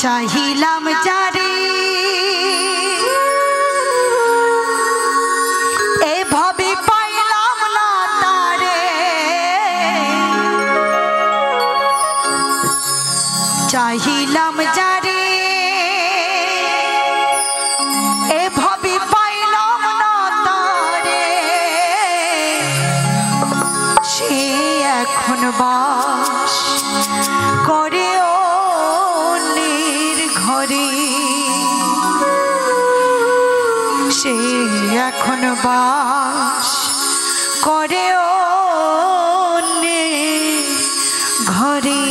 চাহিলাম যারে এভাবে পাইলাম না তারে, চাহিলাম যারে এভাবে পাইলাম না তারে, সে এখন বাস করে ঘরে, সে এখন বাস করে অন্যের ঘরে।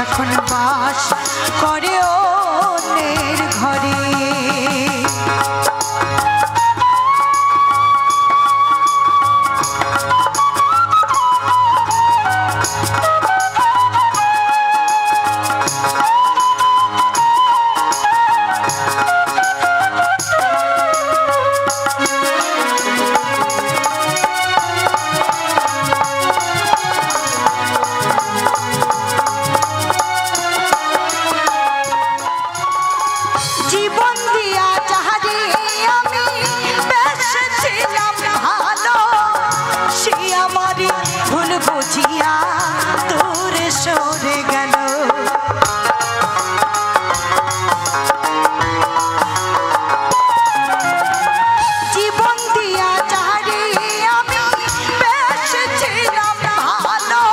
এখন বাস করে অন্যের ঘরে। বুঝিয়া তোর সরে গেল, জীবন দিয়া যারে আমি বেসেছিলাম ভালো,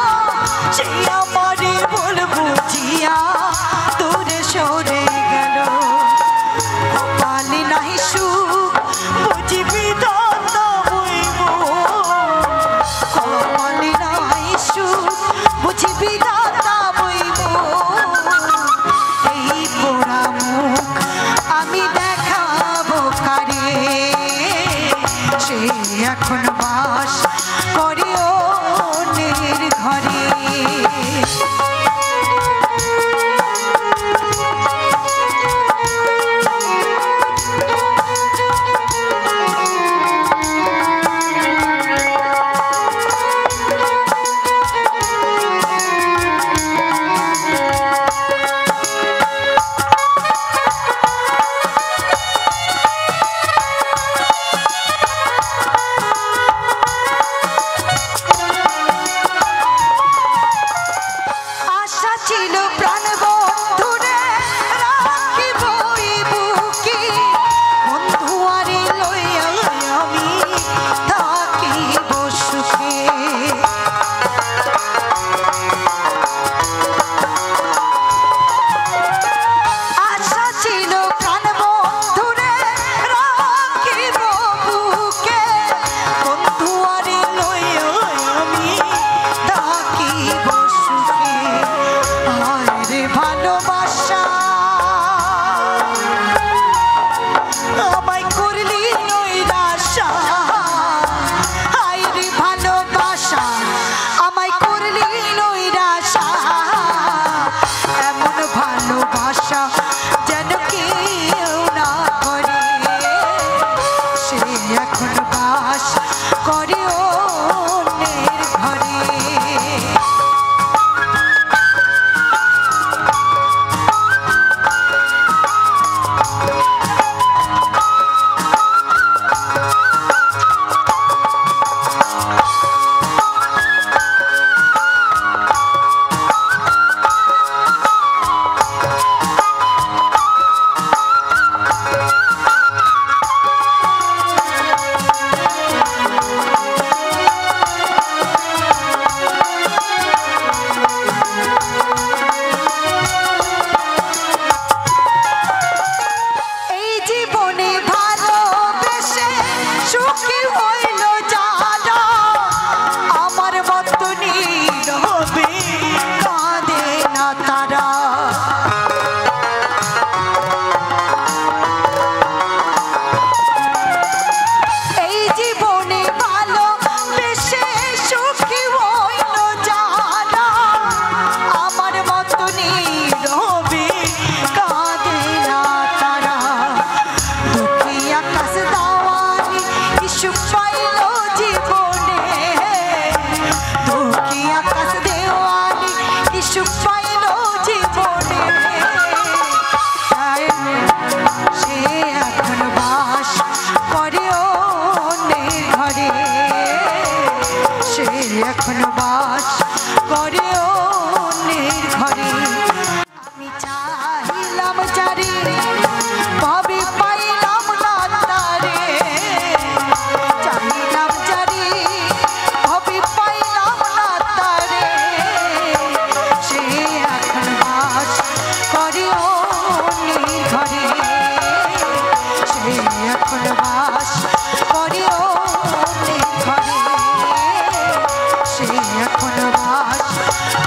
সে আমারে ভুল বুঝিয়া তোর সরে গেল। কপালে নাহি সুখ বুঝিবি বুঝিবি দাতা আকাশ দেওয়ানি কি সুখ পাইল জীবনে সে এখন বাস করে অন্যের ঘরে সে এখন বাস করে অন্যের ঘরে আমি চাইলাম যারে ভাবে পাইলাম না তারে চাইলাম যারে ভাবে পাইলাম না তারে সে এখন বাস করে অন্যের ঘরে সে এখন বাস করে অন্যের ঘরে সে এখন বাস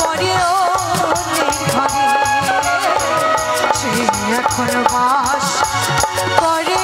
করে অন্যের ঘরে সে এখন বাস করে